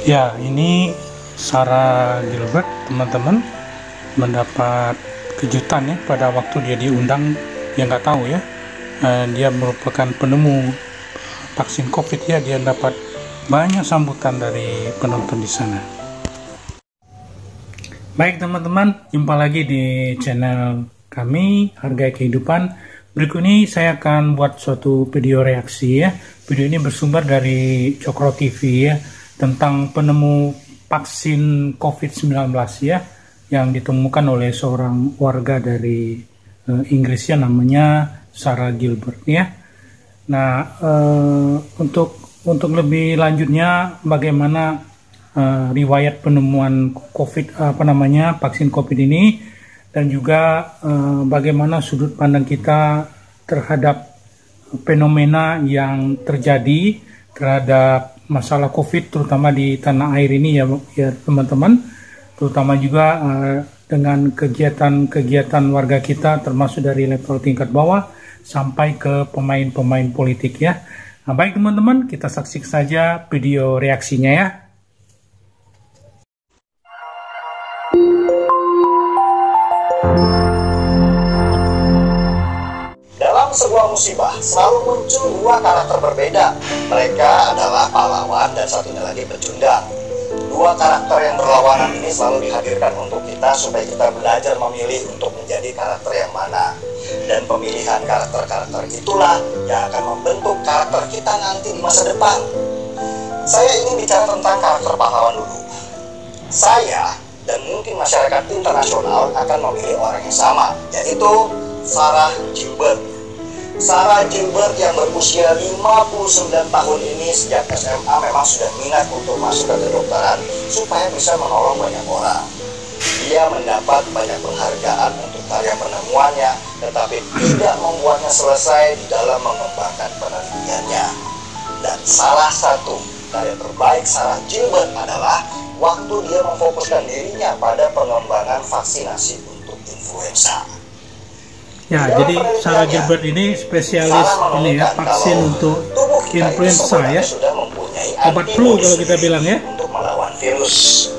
Ya, ini Sarah Gilbert, teman-teman, mendapat kejutan ya pada waktu dia diundang. Dia nggak tahu ya, dia merupakan penemu vaksin COVID ya. Dia dapat banyak sambutan dari penonton di sana. Baik teman-teman, jumpa lagi di channel kami Hargai Kehidupan. Berikut ini saya akan buat suatu video reaksi ya. Video ini bersumber dari Cokro TV ya, tentang penemu vaksin COVID-19 ya, yang ditemukan oleh seorang warga dari Inggris ya, namanya Sarah Gilbert ya. Nah, untuk lebih lanjutnya bagaimana riwayat penemuan vaksin COVID ini, dan juga bagaimana sudut pandang kita terhadap fenomena yang terjadi terhadap masalah COVID, terutama di tanah air ini ya teman-teman, terutama juga dengan kegiatan warga kita, termasuk dari level tingkat bawah sampai ke pemain-pemain politik ya. Nah, baik teman-teman, kita saksikan saja video reaksinya ya. Dalam sebuah musibah selalu muncul dua karakter berbeda. Mereka adalah pahlawan dan satunya lagi pecundang. Dua karakter yang berlawanan ini selalu dihadirkan untuk kita supaya kita belajar memilih untuk menjadi karakter yang mana. Dan pemilihan karakter-karakter itulah yang akan membentuk karakter kita nanti di masa depan. Saya ingin bicara tentang karakter pahlawan dulu. Saya dan mungkin masyarakat internasional akan memilih orang yang sama, yaitu Sarah Gilbert. Sarah Gilbert yang berusia 59 tahun ini sejak SMA memang sudah minat untuk masuk ke kedokteran supaya bisa menolong banyak orang. Dia mendapat banyak penghargaan untuk karya penemuannya, tetapi tidak membuatnya selesai di dalam mengembangkan penelitiannya. Dan salah satu karya terbaik Sarah Gilbert adalah waktu dia memfokuskan dirinya pada pengembangan vaksinasi untuk influenza. Ya, jadi Sarah Gilbert ini spesialis ini ya, vaksin untuk influenza ya, obat flu kalau kita bilang ya. Untuk melawan virus,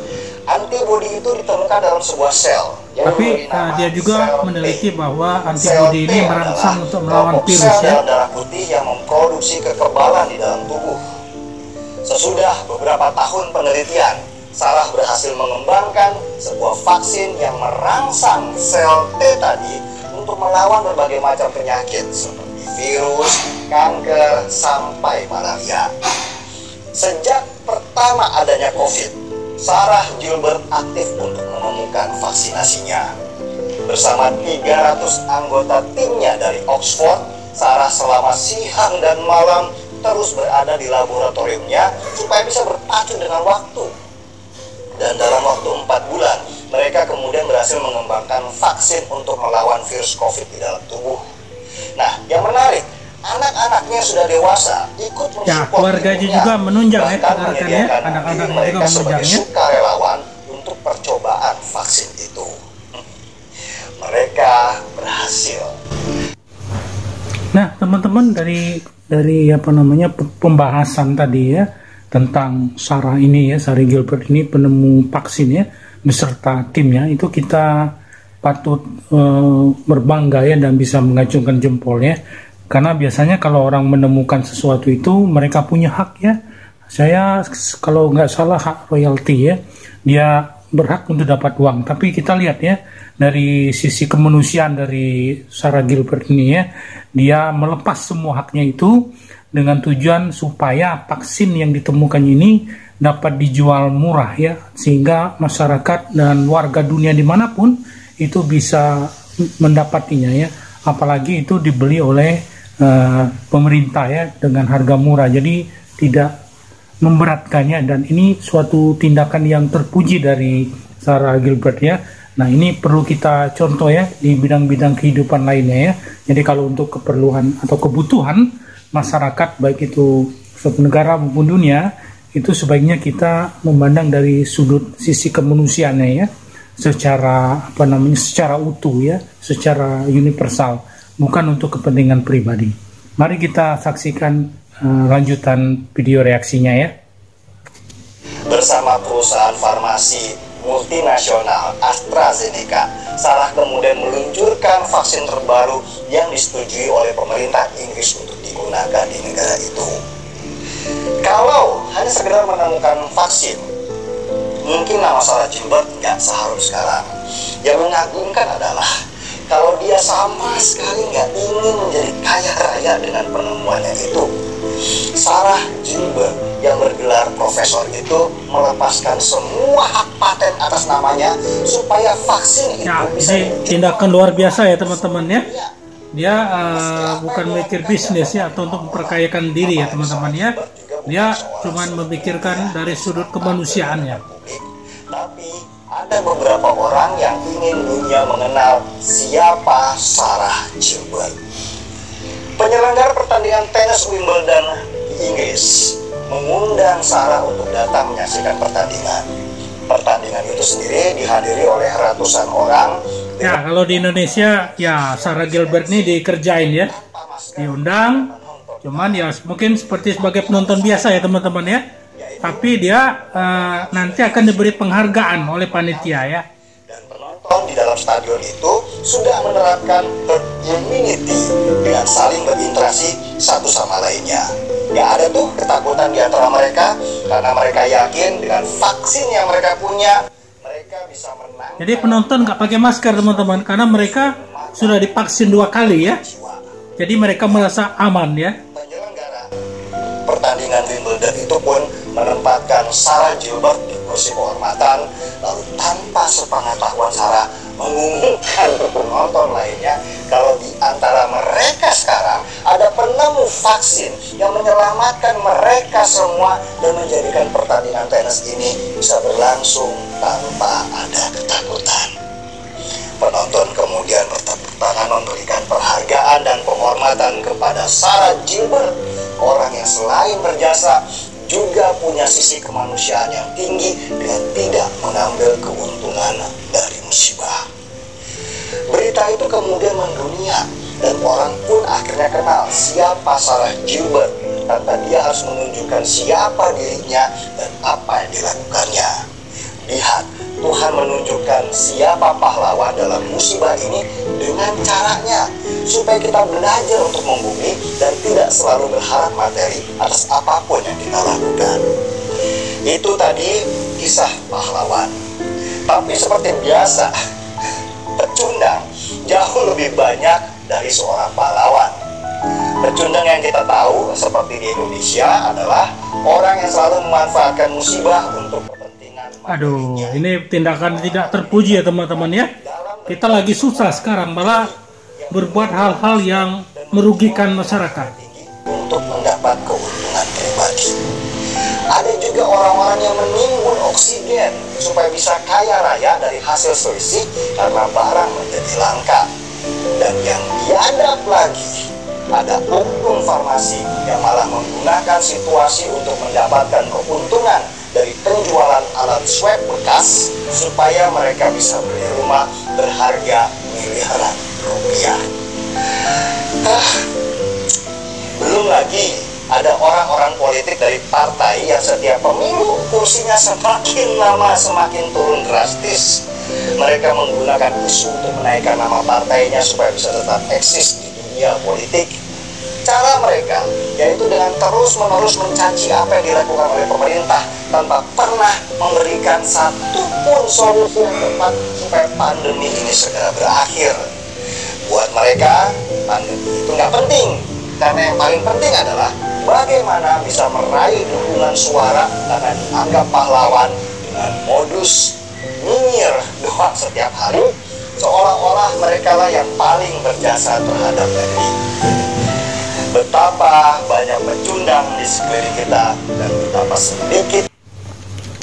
antibodi itu ditemukan dalam sebuah sel. Tapi dia juga meneliti bahwa antibodi ini merangsang untuk melawan virus ya. Darah putih yang memproduksi kekebalan di dalam tubuh. Sesudah beberapa tahun penelitian, Sarah berhasil mengembangkan sebuah vaksin yang merangsang sel T tadi untuk melawan berbagai macam penyakit seperti virus, kanker, sampai malaria. Sejak pertama adanya COVID, Sarah Gilbert aktif untuk menemukan vaksinasinya. Bersama 300 anggota timnya dari Oxford, Sarah selama siang dan malam terus berada di laboratoriumnya supaya bisa berpacu dengan waktu. Dan dalam waktu 4 bulan, mereka kemudian berhasil mengembangkan vaksin untuk melawan virus COVID di dalam tubuh. Nah, yang menarik, anak-anaknya sudah dewasa, ikut mensupport ya, keluarganya juga menunjang ya, rekan-rekannya, anak-anaknya juga menunjangnya, sukarelawan untuk percobaan vaksin itu. Mereka berhasil. Nah, teman-teman, dari pembahasan tadi ya tentang Sarah Gilbert ini penemu vaksin ya, beserta timnya, itu kita patut berbangga ya, dan bisa mengacungkan jempol ya, karena biasanya kalau orang menemukan sesuatu itu mereka punya hak ya. Saya kalau nggak salah hak royalti ya, dia berhak untuk dapat uang. Tapi kita lihat ya, dari sisi kemanusiaan dari Sarah Gilbert ini ya, dia melepas semua haknya itu dengan tujuan supaya vaksin yang ditemukan ini dapat dijual murah ya, sehingga masyarakat dan warga dunia dimanapun itu bisa mendapatinya ya, apalagi itu dibeli oleh pemerintah ya dengan harga murah, jadi tidak memberatkannya. Dan ini suatu tindakan yang terpuji dari Sarah Gilbert ya. Nah, ini perlu kita contoh ya di bidang-bidang kehidupan lainnya ya. Jadi kalau untuk keperluan atau kebutuhan masyarakat, baik itu suatu negara maupun dunia, itu sebaiknya kita memandang dari sudut sisi kemanusiaannya ya, secara secara utuh ya, secara universal, bukan untuk kepentingan pribadi. Mari kita saksikan lanjutan video reaksinya ya. bersama perusahaan farmasi multinasional AstraZeneca, Sarah kemudian meluncurkan vaksin terbaru yang disetujui oleh pemerintah Inggris untuk digunakan di negara itu. Kalau hanya sekedar menemukan vaksin, mungkin nama Sarah Gilbert nggak seharum sekarang. Yang mengagumkan adalah kalau dia sama sekali nggak ingin menjadi kaya raya dengan penemuannya itu. Sarah Gilbert yang bergelar profesor itu melepaskan semua hak paten atas namanya supaya vaksin itu bisa tindakan luar biasa ya teman-teman ya. Dia bukan mikir bisnis ya atau untuk memperkayakan diri ya teman-teman ya. Dia cuma memikirkan dari sudut kemanusiaannya. Tapi ada beberapa orang yang ingin dunia mengenal siapa Sarah Gilbert. Penyelenggara pertandingan tenis Wimbledon di Inggris mengundang Sarah untuk datang menyaksikan pertandingan. Pertandingan itu sendiri dihadiri oleh ratusan orang. Ya, kalau di Indonesia ya Sarah Gilbert ini dikerjain ya, diundang, cuman ya mungkin seperti sebagai penonton biasa ya teman-teman ya. Tapi dia nanti akan diberi penghargaan oleh panitia ya. Dan penonton di dalam stadion itu sudah menerapkan herd immunity dengan saling berinteraksi satu sama lainnya. Gak ada tuh ketakutan di antara mereka karena mereka yakin dengan vaksin yang mereka punya mereka bisa menang. Jadi penonton nggak pakai masker teman-teman karena mereka sudah divaksin 2 kali ya. Jadi mereka merasa aman ya. Penyelenggara pertandingan Wimbledon itu pun menempatkan Sarah Gilbert di kursi kehormatan, lalu tanpa sepengetahuan Sarah mengumumkan ke penonton lainnya kalau di antara mereka sekarang ada penemu vaksin yang menyelamatkan mereka semua dan menjadikan pertandingan tenis ini bisa berlangsung tanpa ada ketakutan. Penonton kemudian bertepuk tangan memberikan penghargaan dan penghormatan kepada Sarah Gilbert, orang yang selain berjasa juga punya sisi kemanusiaan yang tinggi dengan tidak mengambil keuntungan dari musibah. Berita itu kemudian mendunia dan orang pun akhirnya kenal siapa Sarah Gilbert tanpa dia harus menunjukkan siapa dirinya dan apa yang dilakukannya. Lihat, Tuhan menunjukkan siapa pahlawan dalam musibah ini dengan caranya supaya kita belajar untuk membumi dan tidak selalu berharap materi atas apapun yang kita lakukan. Itu tadi kisah pahlawan. Tapi seperti biasa, pecundang jauh lebih banyak dari seorang pahlawan. Pecundang yang kita tahu seperti di Indonesia adalah orang yang selalu memanfaatkan musibah untuk aduh, ini tindakan tidak terpuji ya teman-teman ya. Kita lagi susah sekarang malah berbuat hal-hal yang merugikan masyarakat untuk mendapat keuntungan pribadi. Ada juga orang-orang yang menimbun oksigen supaya bisa kaya raya dari hasil selisih karena barang menjadi langka. Dan yang biadab lagi, ada oknum farmasi yang malah menggunakan situasi untuk mendapatkan keuntungan dari penjualan alat swab bekas supaya mereka bisa beli rumah berharga miliaran rupiah. Belum lagi ada orang-orang politik dari partai yang setiap pemilu kursinya semakin lama semakin turun drastis. Mereka menggunakan isu untuk menaikkan nama partainya supaya bisa tetap eksis di dunia politik. Cara mereka yaitu dengan terus-menerus mencaci apa yang dilakukan oleh pemerintah tanpa pernah memberikan satupun solusi yang tepat supaya pandemi ini segera berakhir. Buat mereka, pandemi itu nggak penting, karena yang paling penting adalah bagaimana bisa meraih dukungan suara karena dianggap pahlawan dengan modus nyinyir doang setiap hari, seolah-olah mereka lah yang paling berjasa terhadap negeri. Betapa banyak pecundang di sekeliling kita dan betapa sedikit.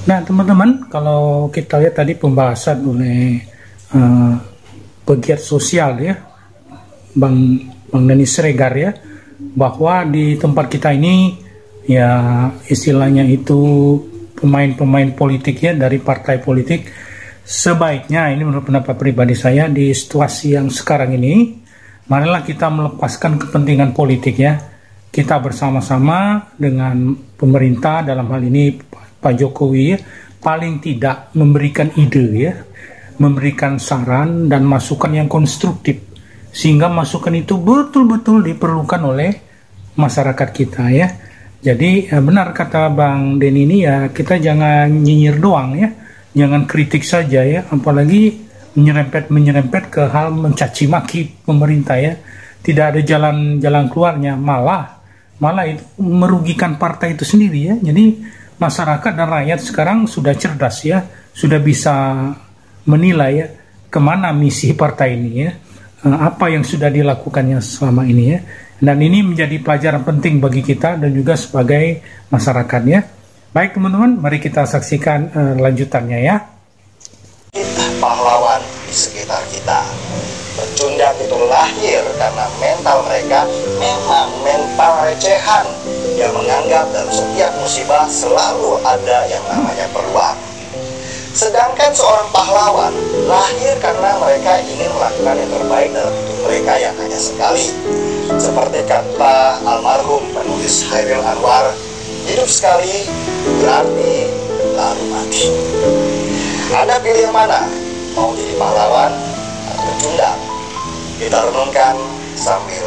Nah teman-teman, kalau kita lihat tadi pembahasan oleh pegiat sosial ya, Bang Denny Siregar ya, bahwa di tempat kita ini ya istilahnya itu pemain-pemain politik ya dari partai politik, sebaiknya ini menurut pendapat pribadi saya di situasi yang sekarang ini, marilah kita melepaskan kepentingan politik ya. Kita bersama-sama dengan pemerintah dalam hal ini Pak Jokowi ya, paling tidak memberikan ide ya, memberikan saran dan masukan yang konstruktif, sehingga masukan itu betul-betul diperlukan oleh masyarakat kita ya. Jadi benar kata Bang Denny ini ya, kita jangan nyinyir doang ya, jangan kritik saja ya, apalagi menyerempet ke hal mencaci maki pemerintah ya. Tidak ada jalan keluarnya, malah itu merugikan partai itu sendiri ya. Jadi masyarakat dan rakyat sekarang sudah cerdas ya, sudah bisa menilai ya kemana misi partai ini ya, apa yang sudah dilakukannya selama ini ya. Dan ini menjadi pelajaran penting bagi kita dan juga sebagai masyarakat ya. Baik teman-teman, mari kita saksikan lanjutannya ya. Pahlawan di sekitar kita. Pecundang itu lahir karena mental mereka memang mental recehan yang menganggap dalam setiap musibah selalu ada yang namanya peluang. Sedangkan seorang pahlawan lahir karena mereka ingin melakukan yang terbaik dalam hidup mereka yang hanya sekali. Seperti kata almarhum penulis Hairil Anwar, hidup sekali berarti lalu mati. Anda pilih yang mana? Mau jadi pahlawan atau pecundang? Kita renungkan sambil